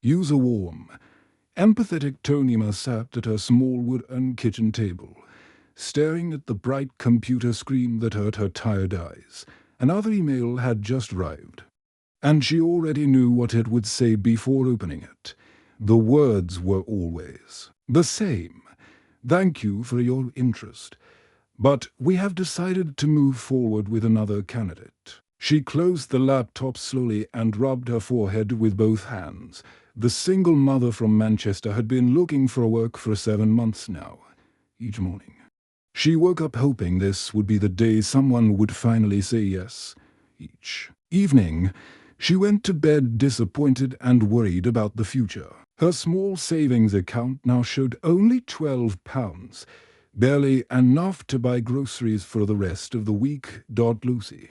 Use a warm, empathetic tone. Emma sat at her small wooden kitchen table, staring at the bright computer screen that hurt her tired eyes. Another email had just arrived, and she already knew what it would say before opening it. The words were always the same. Thank you for your interest, but we have decided to move forward with another candidate. She closed the laptop slowly and rubbed her forehead with both hands. The single mother from Manchester had been looking for work for 7 months now. Each morning, she woke up hoping this would be the day someone would finally say yes. Each evening, she went to bed disappointed and worried about the future. Her small savings account now showed only £12, barely enough to buy groceries for the rest of the week. Lucy,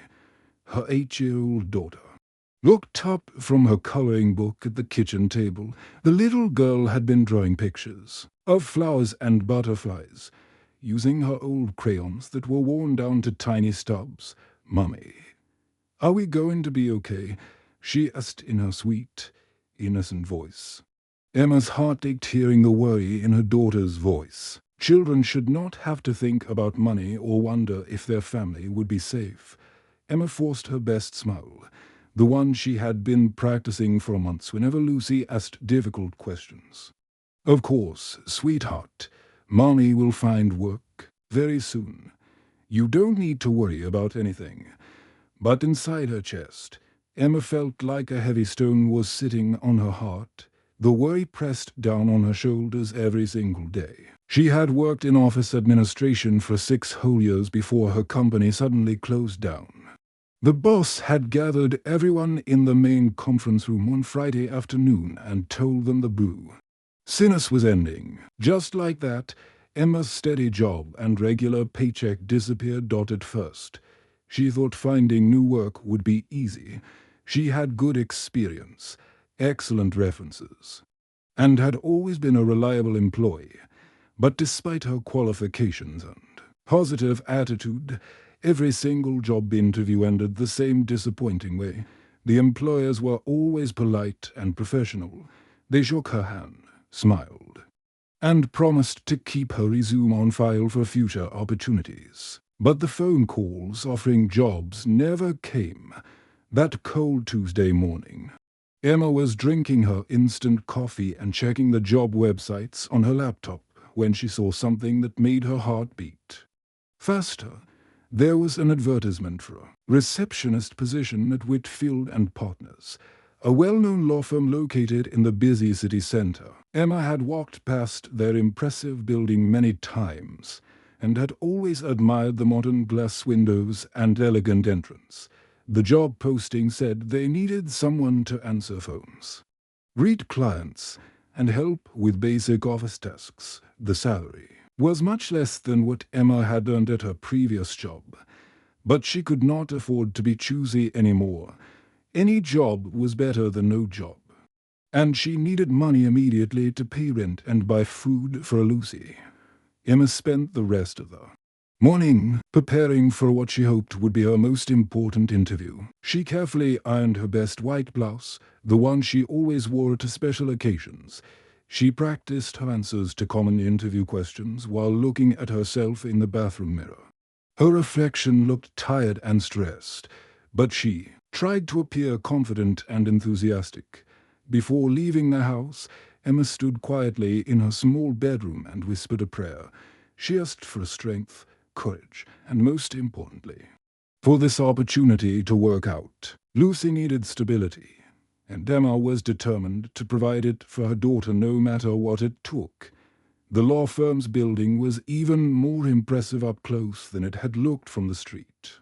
her 8-year-old daughter, looked up from her coloring book at the kitchen table. The little girl had been drawing pictures of flowers and butterflies, using her old crayons that were worn down to tiny stubs. "Mummy, are we going to be okay?" she asked in her sweet, innocent voice. Emma's heart ached hearing the worry in her daughter's voice. Children should not have to think about money or wonder if their family would be safe. Emma forced her best smile, the one she had been practicing for months whenever Lucy asked difficult questions. "Of course, sweetheart. Mommy will find work very soon. You don't need to worry about anything." But inside her chest, Emma felt like a heavy stone was sitting on her heart. The worry pressed down on her shoulders every single day. She had worked in office administration for 6 whole years before her company suddenly closed down. The boss had gathered everyone in the main conference room one Friday afternoon and told them the brew Sinus was ending. Just like that, Emma's steady job and regular paycheck disappeared. At first, she thought finding new work would be easy. She had good experience, excellent references, and had always been a reliable employee. But despite her qualifications and positive attitude, every single job interview ended the same disappointing way. The employers were always polite and professional. They shook her hand, smiled, and promised to keep her resume on file for future opportunities. But the phone calls offering jobs never came. That cold Tuesday morning, Emma was drinking her instant coffee and checking the job websites on her laptop when she saw something that made her heart beat faster. There was an advertisement for a receptionist position at Whitfield and Partners, a well-known law firm located in the busy city center. Emma had walked past their impressive building many times and had always admired the modern glass windows and elegant entrance. The job posting said they needed someone to answer phones, read clients, and help with basic office tasks. The salary was much less than what Emma had earned at her previous job, but she could not afford to be choosy anymore. Any job was better than no job, and she needed money immediately to pay rent and buy food for Lucy. Emma spent the rest of the morning preparing for what she hoped would be her most important interview. She carefully ironed her best white blouse, the one she always wore to special occasions. She practiced her answers to common interview questions while looking at herself in the bathroom mirror. Her reflection looked tired and stressed, but she tried to appear confident and enthusiastic. Before leaving the house, Emma stood quietly in her small bedroom and whispered a prayer. She asked for strength, courage, and most importantly, for this opportunity to work out. Lucy needed stability, and Emma was determined to provide it for her daughter no matter what it took. The law firm's building was even more impressive up close than it had looked from the street.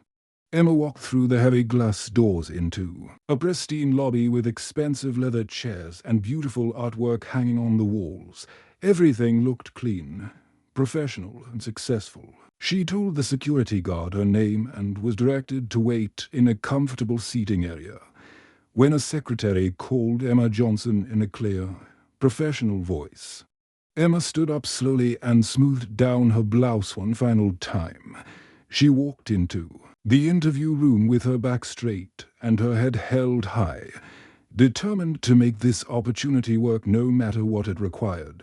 Emma walked through the heavy glass doors into a pristine lobby with expensive leather chairs and beautiful artwork hanging on the walls. Everything looked clean, professional, and successful. She told the security guard her name and was directed to wait in a comfortable seating area. When a secretary called Emma Johnson in a clear, professional voice, Emma stood up slowly and smoothed down her blouse one final time. She walked into the interview room with her back straight and her head held high. determined to make this opportunity work no matter what it required.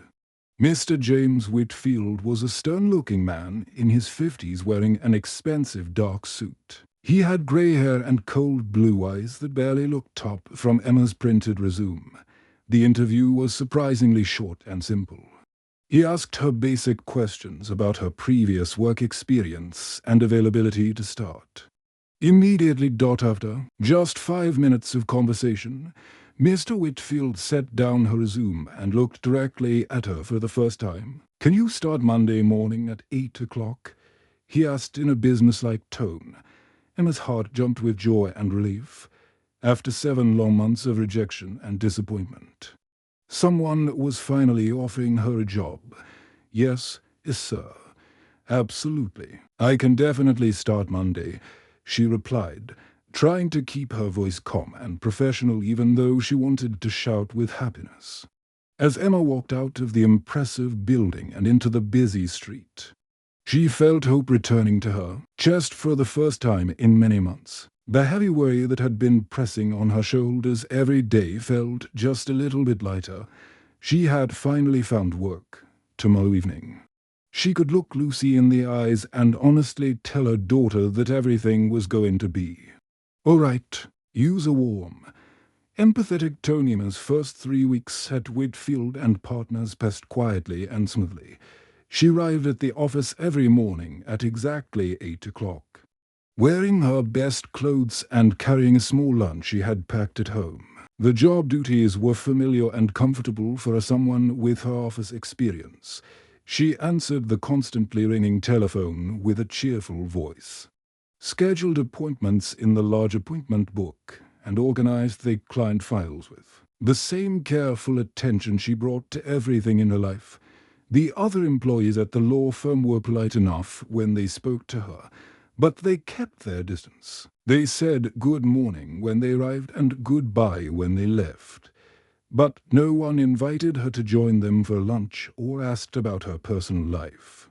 Mr. James Whitfield was a stern-looking man in his 50s wearing an expensive dark suit. He had grey hair and cold blue eyes that barely looked top from Emma's printed resume. The interview was surprisingly short and simple. He asked her basic questions about her previous work experience and availability to start. Immediately after, just 5 minutes of conversation, Mr. Whitfield set down her resume and looked directly at her for the first time. "Can you start Monday morning at 8 o'clock?" he asked in a businesslike tone. Emma's heart jumped with joy and relief. After 7 long months of rejection and disappointment, someone was finally offering her a job. "Yes, sir. Absolutely. I can definitely start Monday," she replied, trying to keep her voice calm and professional even though she wanted to shout with happiness. As Emma walked out of the impressive building and into the busy street, she felt hope returning to her, just for the first time in many months. The heavy worry that had been pressing on her shoulders every day felt just a little bit lighter. She had finally found work. Tomorrow evening, she could look Lucy in the eyes and honestly tell her daughter that everything was going to be all right. Use a warm, empathetic tone. Emma's first 3 weeks at Whitfield and Partners passed quietly and smoothly. She arrived at the office every morning at exactly 8 o'clock. Wearing her best clothes and carrying a small lunch she had packed at home. The job duties were familiar and comfortable for someone with her office experience. She answered the constantly ringing telephone with a cheerful voice, scheduled appointments in the large appointment book, and organized the client files with the same careful attention she brought to everything in her life. The other employees at the law firm were polite enough when they spoke to her, but they kept their distance. They said good morning when they arrived and goodbye when they left. But no one invited her to join them for lunch or asked about her personal life.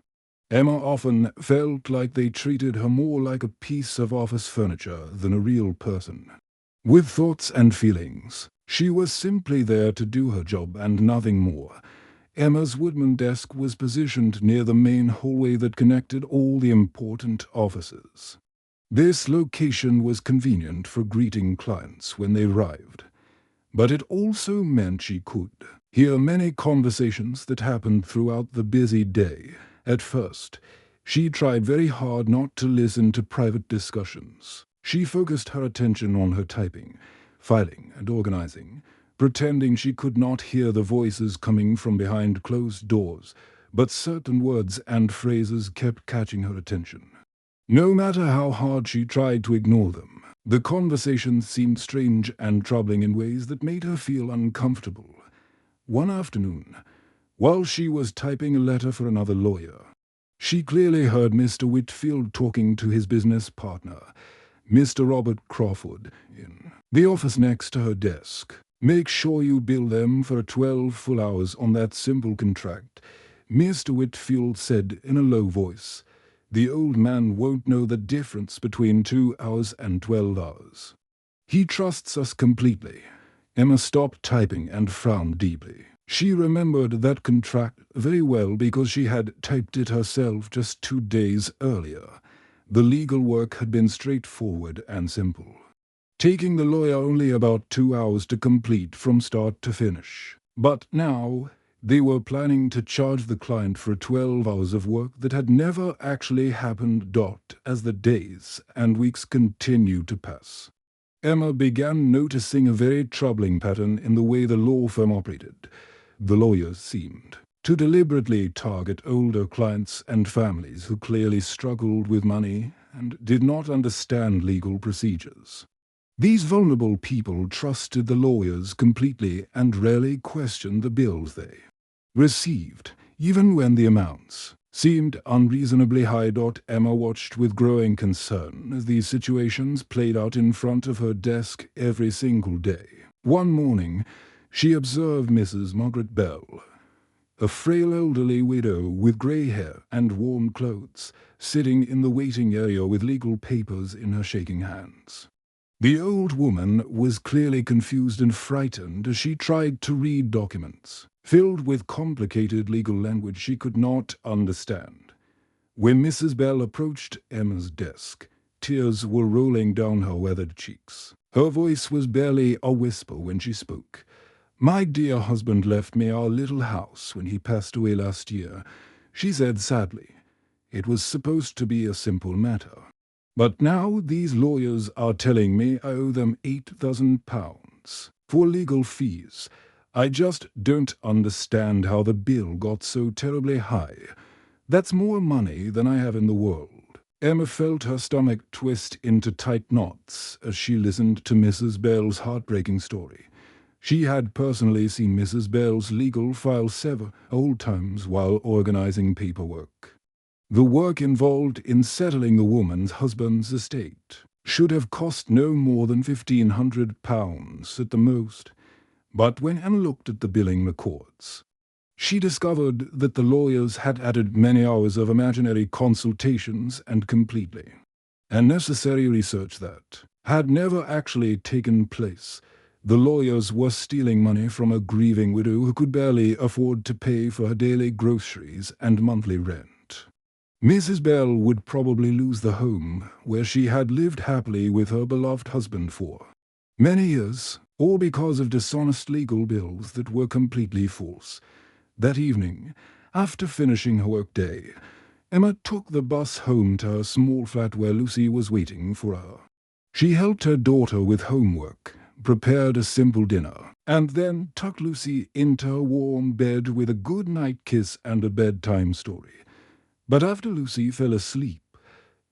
Emma often felt like they treated her more like a piece of office furniture than a real person, with thoughts and feelings. She was simply there to do her job and nothing more. Emma's Woodman desk was positioned near the main hallway that connected all the important offices. This location was convenient for greeting clients when they arrived, but it also meant she could hear many conversations that happened throughout the busy day. At first, she tried very hard not to listen to private discussions. She focused her attention on her typing, filing, and organizing, pretending she could not hear the voices coming from behind closed doors, but certain words and phrases kept catching her attention. No matter how hard she tried to ignore them, the conversations seemed strange and troubling in ways that made her feel uncomfortable. One afternoon, while she was typing a letter for another lawyer, she clearly heard Mr. Whitfield talking to his business partner, Mr. Robert Crawford, in the office next to her desk. "Make sure you bill them for 12 full hours on that simple contract," Mr. Whitfield said in a low voice. "The old man won't know the difference between 2 hours and 12 hours. He trusts us completely." Emma stopped typing and frowned deeply. She remembered that contract very well because she had typed it herself just 2 days earlier. The legal work had been straightforward and simple, taking the lawyer only about 2 hours to complete from start to finish. But now they were planning to charge the client for 12 hours of work that had never actually happened. As the days and weeks continued to pass, Emma began noticing a very troubling pattern in the way the law firm operated. The lawyers seemed to deliberately target older clients and families who clearly struggled with money and did not understand legal procedures. These vulnerable people trusted the lawyers completely and rarely questioned the bills they received, even when the amounts seemed unreasonably high. Emma watched with growing concern as these situations played out in front of her desk every single day. One morning, she observed Mrs. Margaret Bell, a frail elderly widow with grey hair and worn clothes, sitting in the waiting area with legal papers in her shaking hands. The old woman was clearly confused and frightened as she tried to read documents, filled with complicated legal language she could not understand. When Mrs. Bell approached Emma's desk, tears were rolling down her weathered cheeks. Her voice was barely a whisper when she spoke. "My dear husband left me our little house when he passed away last year," she said sadly. "It was supposed to be a simple matter. But now these lawyers are telling me I owe them £8,000 for legal fees. I just don't understand how the bill got so terribly high. That's more money than I have in the world." Emma felt her stomach twist into tight knots as she listened to Mrs. Bell's heartbreaking story. She had personally seen Mrs. Bell's legal file several times while organizing paperwork. The work involved in settling the woman's husband's estate should have cost no more than £1,500 at the most. But when Anne looked at the billing records, she discovered that the lawyers had added many hours of imaginary consultations and completely unnecessary research that had never actually taken place. The lawyers were stealing money from a grieving widow who could barely afford to pay for her daily groceries and monthly rent. Mrs. Bell would probably lose the home where she had lived happily with her beloved husband for many years, all because of dishonest legal bills that were completely false. That evening, after finishing her workday, Emma took the bus home to her small flat where Lucy was waiting for her. She helped her daughter with homework, prepared a simple dinner, and then tucked Lucy into her warm bed with a good night kiss and a bedtime story. But after Lucy fell asleep,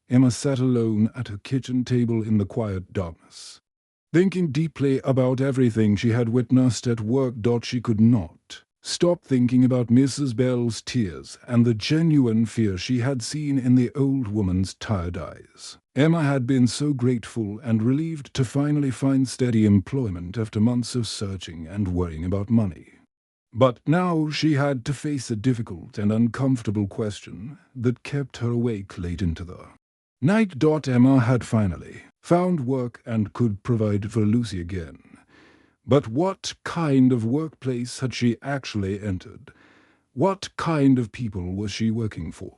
Emma sat alone at her kitchen table in the quiet darkness, thinking deeply about everything she had witnessed at work. She could not stop thinking about Mrs. Bell's tears and the genuine fear she had seen in the old woman's tired eyes. Emma had been so grateful and relieved to finally find steady employment after months of searching and worrying about money. But now she had to face a difficult and uncomfortable question that kept her awake late into the night. Emma had finally found work and could provide for Lucy again. But what kind of workplace had she actually entered? What kind of people was she working for?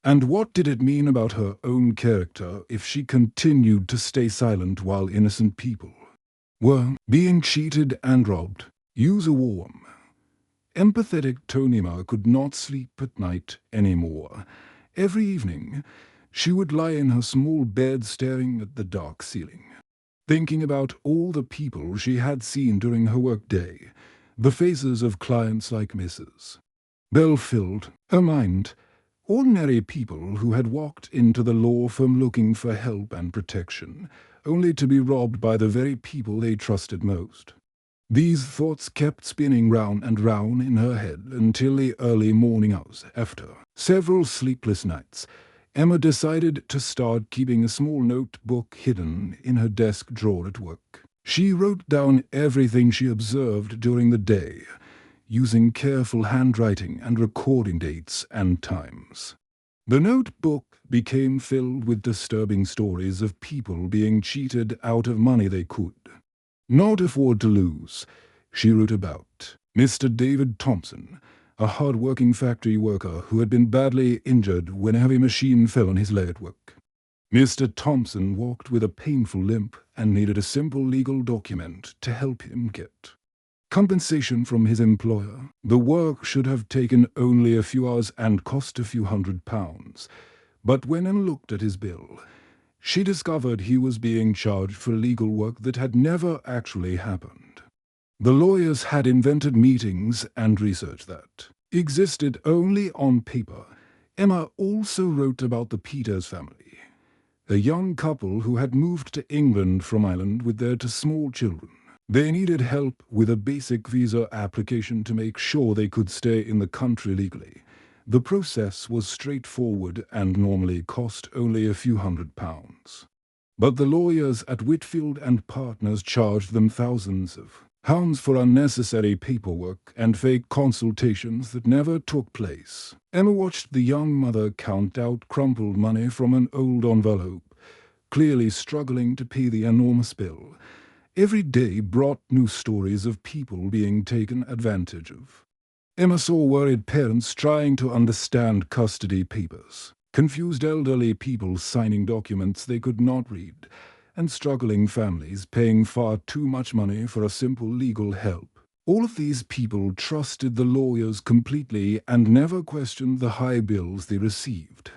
And what did it mean about her own character if she continued to stay silent while innocent people were being cheated and robbed? Use a warm, empathetic Tonima could not sleep at night anymore. Every evening, she would lie in her small bed staring at the dark ceiling, thinking about all the people she had seen during her workday. The faces of clients like Mrs. Bell filled her mind. Ordinary people who had walked into the law firm looking for help and protection, only to be robbed by the very people they trusted most. These thoughts kept spinning round and round in her head until the early morning hours. After several sleepless nights, Emma decided to start keeping a small notebook hidden in her desk drawer at work. She wrote down everything she observed during the day, using careful handwriting and recording dates and times. The notebook became filled with disturbing stories of people being cheated out of money they could not afford to lose. She wrote about Mr. David Thompson, a hard-working factory worker who had been badly injured when a heavy machine fell on his leg at work. Mr. Thompson walked with a painful limp and needed a simple legal document to help him get compensation from his employer. The work should have taken only a few hours and cost a few £100, but when Anne looked at his bill, she discovered he was being charged for legal work that had never actually happened. The lawyers had invented meetings and research that existed only on paper. Emma also wrote about the Peters family, a young couple who had moved to England from Ireland with their two small children. They needed help with a basic visa application to make sure they could stay in the country legally. The process was straightforward and normally cost only a few £100. But the lawyers at Whitfield and Partners charged them thousands of pounds for unnecessary paperwork and fake consultations that never took place. Emma watched the young mother count out crumpled money from an old envelope, clearly struggling to pay the enormous bill. Every day brought new stories of people being taken advantage of. Emma saw worried parents trying to understand custody papers, confused elderly people signing documents they could not read, and struggling families paying far too much money for a simple legal help. All of these people trusted the lawyers completely and never questioned the high bills they received.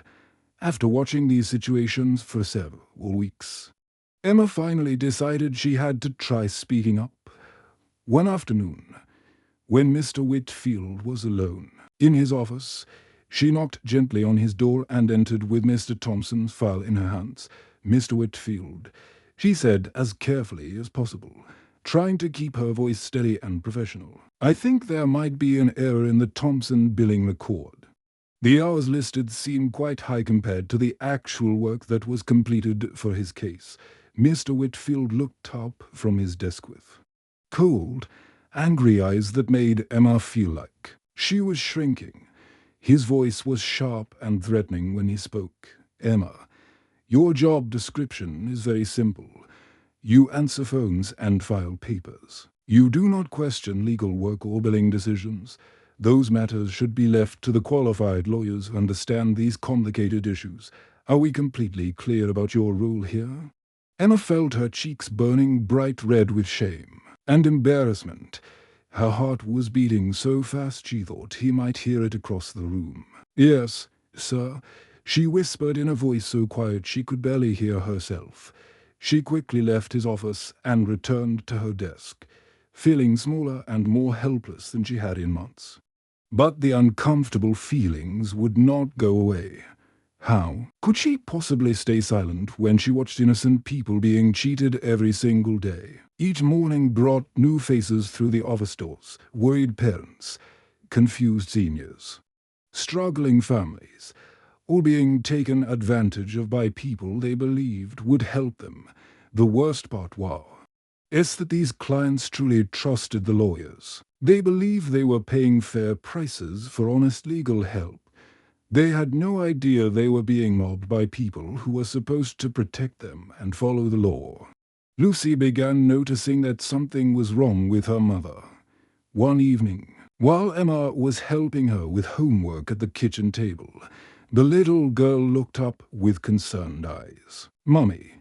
After watching these situations for several weeks, Emma finally decided she had to try speaking up. One afternoon, when Mr. Whitfield was alone in his office, she knocked gently on his door and entered with Mr. Thompson's file in her hands. "Mr. Whitfield," she said as carefully as possible, trying to keep her voice steady and professional. "I think there might be an error in the Thompson billing record. The hours listed seem quite high compared to the actual work that was completed for his case." Mr. Whitfield looked up from his desk with cold, angry eyes that made Emma feel like she was shrinking. His voice was sharp and threatening when he spoke. "Emma, your job description is very simple. You answer phones and file papers. You do not question legal work or billing decisions. Those matters should be left to the qualified lawyers who understand these complicated issues. Are we completely clear about your role here?" Emma felt her cheeks burning bright red with shame and embarrassment. Her heart was beating so fast she thought he might hear it across the room. "Yes, sir," she whispered in a voice so quiet she could barely hear herself. She quickly left his office and returned to her desk, feeling smaller and more helpless than she had in months. But the uncomfortable feelings would not go away. How could she possibly stay silent when she watched innocent people being cheated every single day? Each morning brought new faces through the office doors, worried parents, confused seniors, struggling families, all being taken advantage of by people they believed would help them. The worst part is that these clients truly trusted the lawyers. They believed they were paying fair prices for honest legal help. They had no idea they were being mobbed by people who were supposed to protect them and follow the law. Lucy began noticing that something was wrong with her mother. One evening, while Emma was helping her with homework at the kitchen table, the little girl looked up with concerned eyes. "Mummy,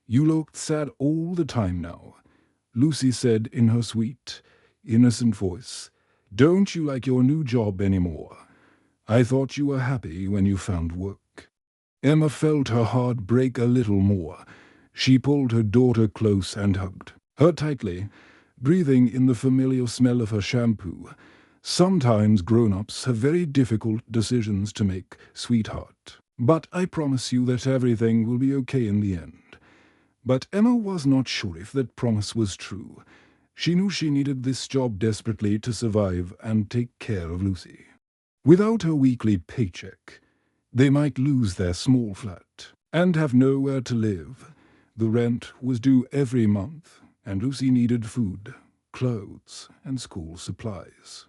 you look sad all the time now," Lucy said in her sweet, innocent voice. "Don't you like your new job anymore? I thought you were happy when you found work." Emma felt her heart break a little more. She pulled her daughter close and hugged her tightly, breathing in the familiar smell of her shampoo. "Sometimes grown-ups have very difficult decisions to make, sweetheart. But I promise you that everything will be okay in the end." But Emma was not sure if that promise was true. She knew she needed this job desperately to survive and take care of Lucy. Without her weekly paycheck, they might lose their small flat and have nowhere to live. The rent was due every month, and Lucy needed food, clothes, and school supplies.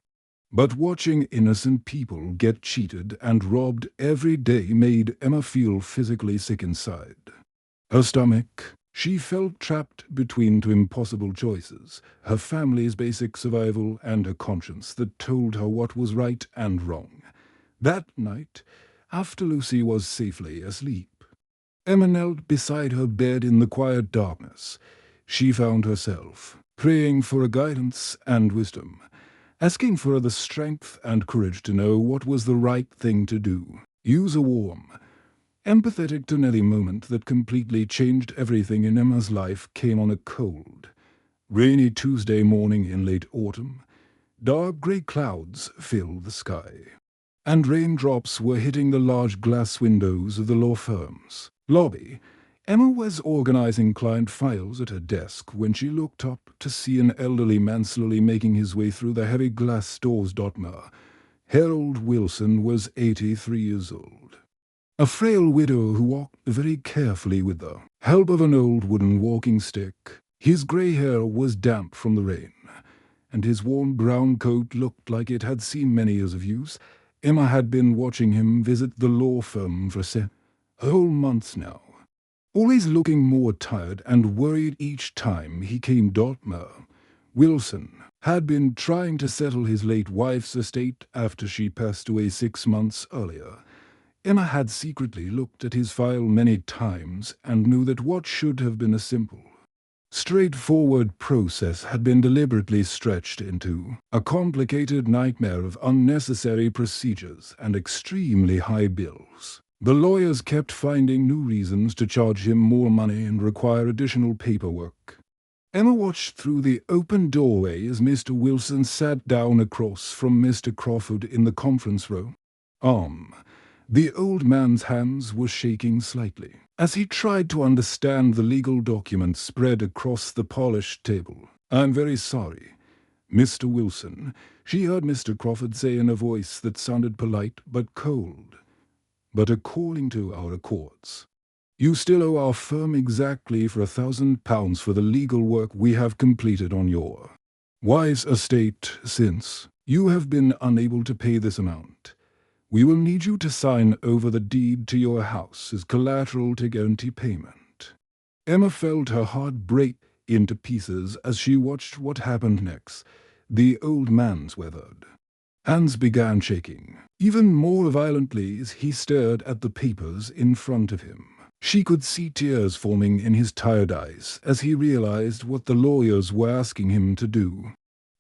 But watching innocent people get cheated and robbed every day made Emma feel physically sick inside. Her stomach, she felt trapped between two impossible choices, her family's basic survival and a conscience that told her what was right and wrong. That night, after Lucy was safely asleep, Emma knelt beside her bed in the quiet darkness. She found herself praying for guidance and wisdom, asking for the strength and courage to know what was the right thing to do. Use a warm, empathetic to Nelly moment that completely changed everything in Emma's life came on a cold, rainy Tuesday morning in late autumn. Dark grey clouds filled the sky, and raindrops were hitting the large glass windows of the law firm's lobby. Emma was organizing client files at her desk when she looked up to see an elderly man slowly making his way through the heavy glass doors. Harold Wilson was 83 years old. A frail widow who walked very carefully with the help of an old wooden walking stick. His grey hair was damp from the rain, and his worn brown coat looked like it had seen many years of use. Emma had been watching him visit the law firm for a whole month now. always looking more tired and worried each time he came. Wilson had been trying to settle his late wife's estate after she passed away 6 months earlier. Emma had secretly looked at his file many times and knew that what should have been a simple, straightforward process had been deliberately stretched into a complicated nightmare of unnecessary procedures and extremely high bills. The lawyers kept finding new reasons to charge him more money and require additional paperwork. Emma watched through the open doorway as Mr. Wilson sat down across from Mr. Crawford in the conference room. The old man's hands were shaking slightly as he tried to understand the legal documents spread across the polished table. "I'm very sorry, Mr. Wilson," she heard Mr. Crawford say in a voice that sounded polite but cold. "But according to our records, you still owe our firm exactly for £1,000 for the legal work we have completed on your wife's estate. Since you have been unable to pay this amount, we will need you to sign over the deed to your house as collateral to guarantee payment." Emma felt her heart break into pieces as she watched what happened next. The old man's weathered hands began shaking even more violently as he stared at the papers in front of him. She could see tears forming in his tired eyes as he realized what the lawyers were asking him to do.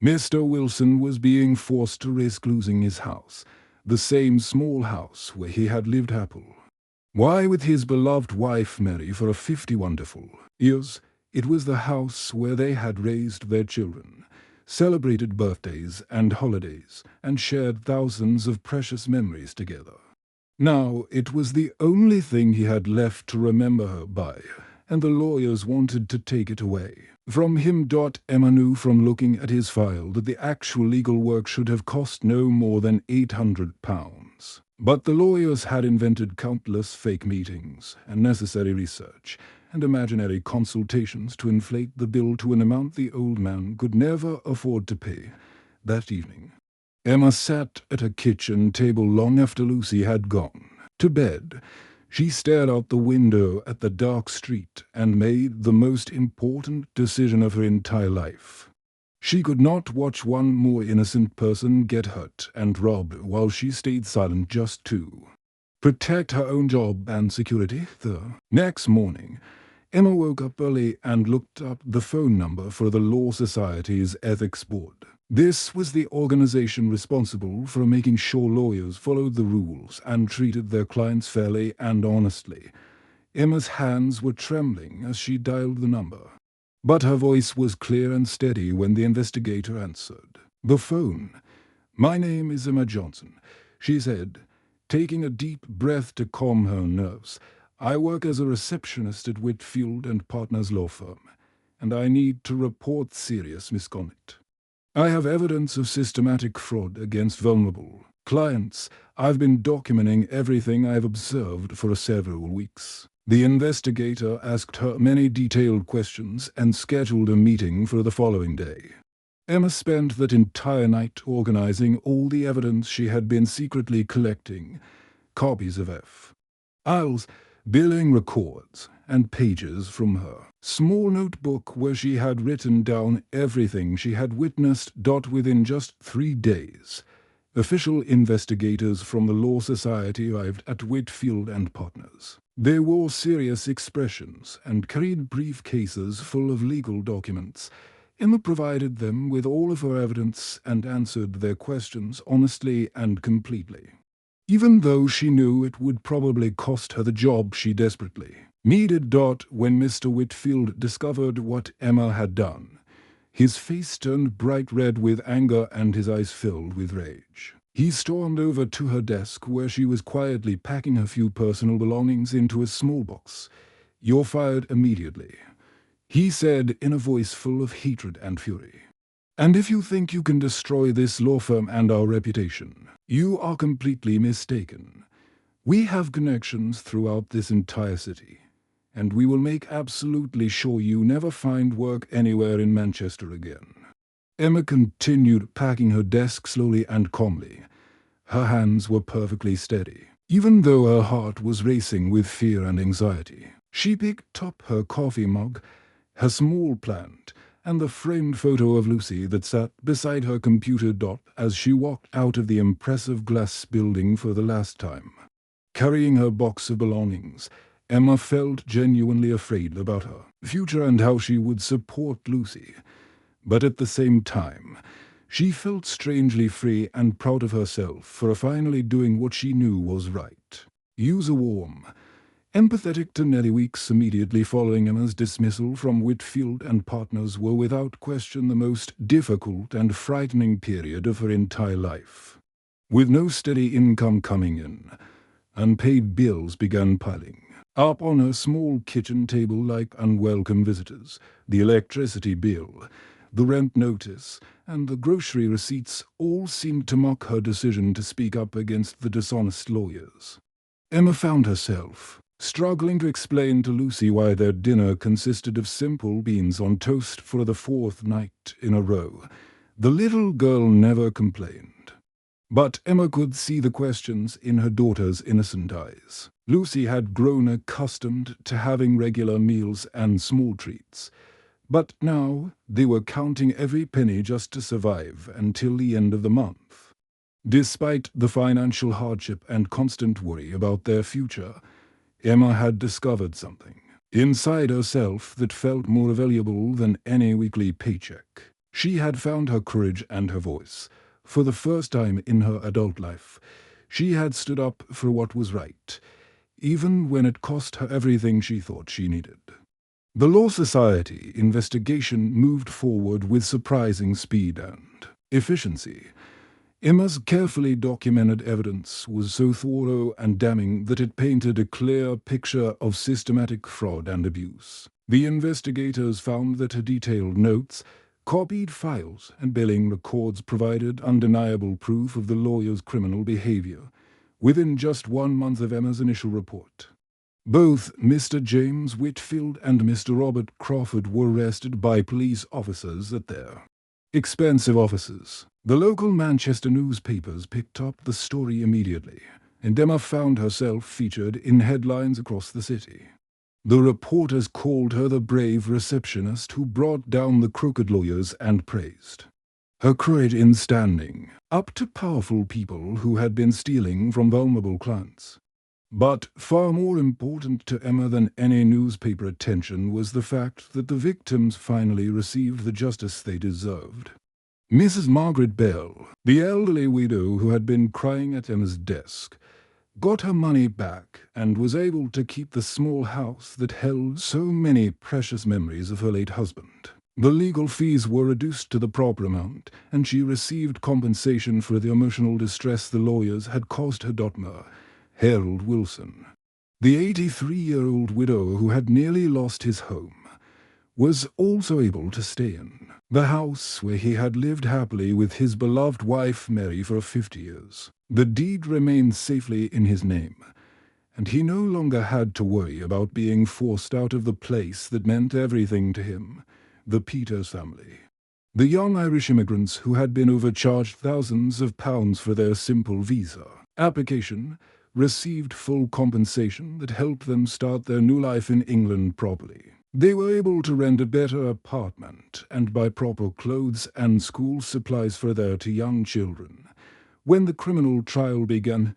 Mr. Wilson was being forced to risk losing his house, the same small house where he had lived happily. Why, with his beloved wife Mary for 50 wonderful years, it was the house where they had raised their children, celebrated birthdays and holidays, and shared thousands of precious memories together. Now it was the only thing he had left to remember her by, and the lawyers wanted to take it away from him. Emma knew from looking at his file that the actual legal work should have cost no more than £800. But the lawyers had invented countless fake meetings, and necessary research, and imaginary consultations to inflate the bill to an amount the old man could never afford to pay. That evening, Emma sat at her kitchen table long after Lucy had gone to bed. She stared out the window at the dark street and made the most important decision of her entire life. She could not watch one more innocent person get hurt and robbed while she stayed silent just to protect her own job and security. The next morning, Emma woke up early and looked up the phone number for the Law Society's Ethics Board. This was the organization responsible for making sure lawyers followed the rules and treated their clients fairly and honestly. Emma's hands were trembling as she dialed the number, but her voice was clear and steady when the investigator answered the phone. "My name is Emma Johnson," she said, taking a deep breath to calm her nerves. "I work as a receptionist at Whitfield and Partners law firm, and I need to report serious misconduct. I have evidence of systematic fraud against vulnerable clients. I've been documenting everything I've observed for several weeks." The investigator asked her many detailed questions and scheduled a meeting for the following day. Emma spent that entire night organizing all the evidence she had been secretly collecting: copies of files, billing records, and pages from her small notebook where she had written down everything she had witnessed. Within just 3 days, official investigators from the Law Society arrived at Whitfield and Partners. They wore serious expressions and carried briefcases full of legal documents. Emma provided them with all of her evidence and answered their questions honestly and completely, even though she knew it would probably cost her the job she desperately needed. When Mr. Whitfield discovered what Emma had done, his face turned bright red with anger and his eyes filled with rage. He stormed over to her desk where she was quietly packing a few personal belongings into a small box. "You're fired immediately," he said in a voice full of hatred and fury. "And if you think you can destroy this law firm and our reputation, you are completely mistaken. We have connections throughout this entire city, and we will make absolutely sure you never find work anywhere in Manchester again." Emma continued packing her desk slowly and calmly. Her hands were perfectly steady, even though her heart was racing with fear and anxiety. She picked up her coffee mug, her small plant, and the framed photo of Lucy that sat beside her computer dot as she walked out of the impressive glass building for the last time. Carrying her box of belongings, Emma felt genuinely afraid about her future and how she would support Lucy. But at the same time, she felt strangely free and proud of herself for finally doing what she knew was right. Use a warm, empathetic to Nellie weeks immediately following Emma's dismissal from Whitfield and Partners were without question the most difficult and frightening period of her entire life. With no steady income coming in, unpaid bills began piling up on her small kitchen table like unwelcome visitors. The electricity bill, the rent notice, and the grocery receipts all seemed to mock her decision to speak up against the dishonest lawyers. Emma found herself struggling to explain to Lucy why their dinner consisted of simple beans on toast for the fourth night in a row. The little girl never complained. But Emma could see the questions in her daughter's innocent eyes. Lucy had grown accustomed to having regular meals and small treats. But now they were counting every penny just to survive until the end of the month. Despite the financial hardship and constant worry about their future, Emma had discovered something inside herself that felt more valuable than any weekly paycheck. She had found her courage and her voice. For the first time in her adult life, she had stood up for what was right, even when it cost her everything she thought she needed. The Law Society investigation moved forward with surprising speed and efficiency. Emma's carefully documented evidence was so thorough and damning that it painted a clear picture of systematic fraud and abuse. The investigators found that her detailed notes, copied files, and billing records provided undeniable proof of the lawyer's criminal behavior within just 1 month of Emma's initial report. Both Mr. James Whitfield and Mr. Robert Crawford were arrested by police officers at their expensive offices. The local Manchester newspapers picked up the story immediately, and Emma found herself featured in headlines across the city. The reporters called her the brave receptionist who brought down the crooked lawyers and praised her courage in standing up to powerful people who had been stealing from vulnerable clients. But far more important to Emma than any newspaper attention was the fact that the victims finally received the justice they deserved. Mrs. Margaret Bell, the elderly widow who had been crying at Emma's desk, got her money back and was able to keep the small house that held so many precious memories of her late husband. The legal fees were reduced to the proper amount, and she received compensation for the emotional distress the lawyers had caused her daughter, Harold Wilson. The 83-year-old widow who had nearly lost his home was also able to stay in the house where he had lived happily with his beloved wife Mary for 50 years. The deed remained safely in his name, and he no longer had to worry about being forced out of the place that meant everything to him, the Peters family. The young Irish immigrants who had been overcharged thousands of pounds for their simple visa application received full compensation that helped them start their new life in England properly. They were able to rent a better apartment and buy proper clothes and school supplies for their 2 young children. When the criminal trial began,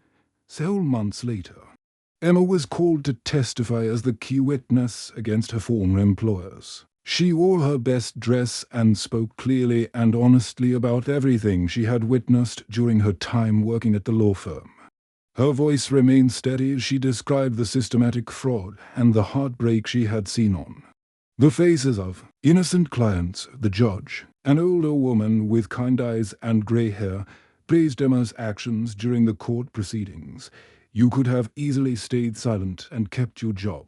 several months later, Emma was called to testify as the key witness against her former employers. She wore her best dress and spoke clearly and honestly about everything she had witnessed during her time working at the law firm. Her voice remained steady as she described the systematic fraud and the heartbreak she had seen on the faces of innocent clients. The judge, an older woman with kind eyes and grey hair, praised Emma's actions during the court proceedings. "You could have easily stayed silent and kept your job,"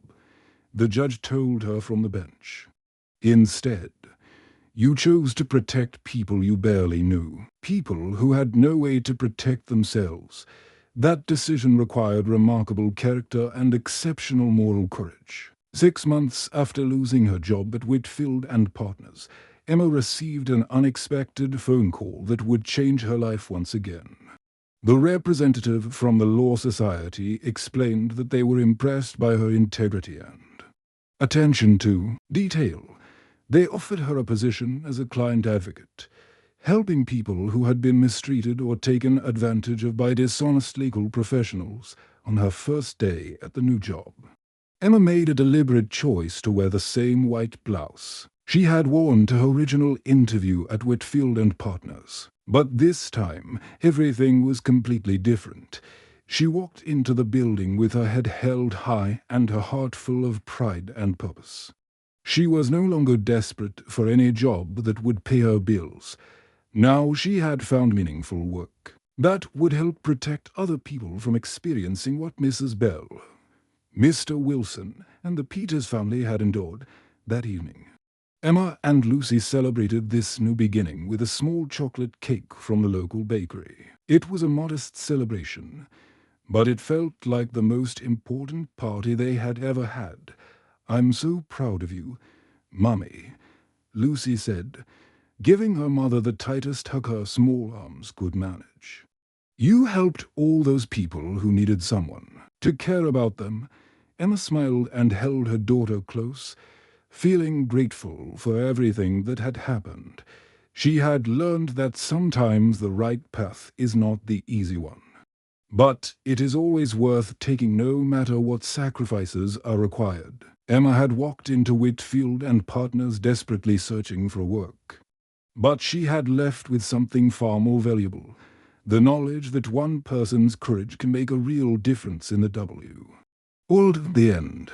the judge told her from the bench. "Instead, you chose to protect people you barely knew, people who had no way to protect themselves. That decision required remarkable character and exceptional moral courage." 6 months after losing her job at Whitfield and Partners, Emma received an unexpected phone call that would change her life once again. The representative from the Law Society explained that they were impressed by her integrity and attention to detail. They offered her a position as a client advocate, helping people who had been mistreated or taken advantage of by dishonest legal professionals on her first day at the new job. Emma made a deliberate choice to wear the same white blouse she had worn to her original interview at Whitfield and Partners. But this time, everything was completely different. She walked into the building with her head held high and her heart full of pride and purpose. She was no longer desperate for any job that would pay her bills. Now she had found meaningful work that would help protect other people from experiencing what Mrs. Bell, Mr. Wilson, and the Peters family had endured that evening. Emma and Lucy celebrated this new beginning with a small chocolate cake from the local bakery. It was a modest celebration, but it felt like the most important party they had ever had. "I'm so proud of you, Mummy," Lucy said, giving her mother the tightest hug her small arms could manage. "You helped all those people who needed someone to care about them." Emma smiled and held her daughter close, feeling grateful for everything that had happened. She had learned that sometimes the right path is not the easy one, but it is always worth taking no matter what sacrifices are required. Emma had walked into Whitfield and Partners desperately searching for work. But she had left with something far more valuable, the knowledge that one person's courage can make a real difference in the W. World. The end.